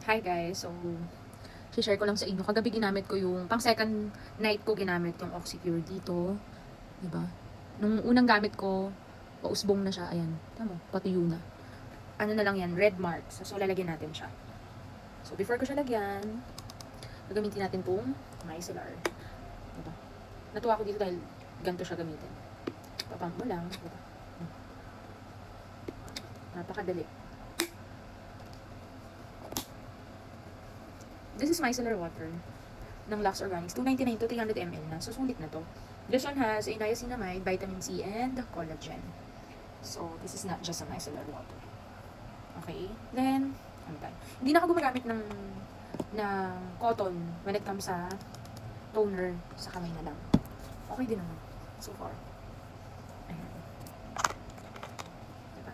Hi guys, so share ko lang sa inyo. Kagabi ginamit ko yung pang second night ko ginamit yung Oxycure dito, 'di ba? Nung unang gamit ko, pausbong na siya, ayan. Tama, patuyo na. Ano na lang 'yan, red marks. So lalagyan natin siya. So before ko siya lagyan, gagamitin natin tong micellar. 'Di ba? Natuwa ako dito dahil ganito siya gamitin. Papang mo lang, 'di ba? Napakadali. This is micellar water ng Lux Organics. 299 to 300 ml na. So, sulit na to. This one has a niacinamide, vitamin C, and collagen. So, this is not just a micellar water. Okay? Then, ano tayo? Hindi na ako gumagamit ng cotton when it comes sa toner sa kamay na lang. Okay din naman. So far. Ayan. Diba?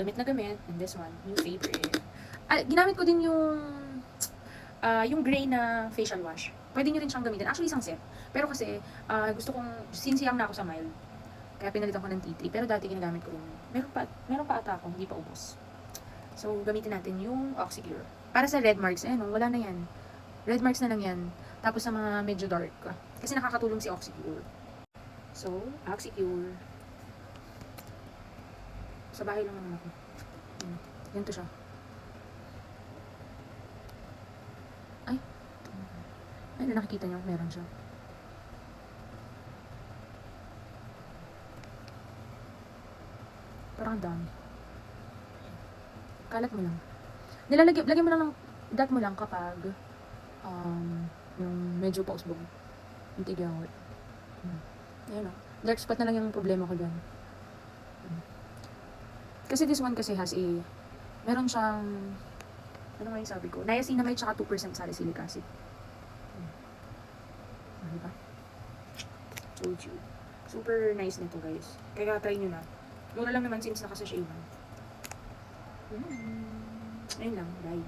Gamit na gamit. And this one, new favorite. Ginamit ko din yung gray na facial wash. Pwede nyo rin siyang gamitin. Actually, isang set. Pero kasi, gusto kong, since young na ako sa mild, kaya pinalitan ko ng tea tree. Pero dati ginagamit ko rin. Meron pa ata ako, hindi pa ubos. So, gamitin natin yung Oxycure. Para sa red marks, wala na yan. Red marks na lang yan. Tapos sa mga medyo dark. Kasi nakakatulong si Oxycure. So, Oxycure. Sa bahay lang naman ako. Ganito siya. Ay, nakikita nyo, meron siya. Parang ang dami. Kalat mo lang. Lagyan mo lang ng, dat mo lang kapag, yung medyo pausbong. Yung tigyawat. Ayan o. Dark spot na lang yung problema ko dyan. Kasi this one kasi has meron siyang, ano nga yung sabi ko? Niacinamide tsaka 2% salicylic acid. Diba? Told you. Super nice nito guys. Kaya try nyo na. Mura lang naman since nakasashay na. Ayun lang. Bye.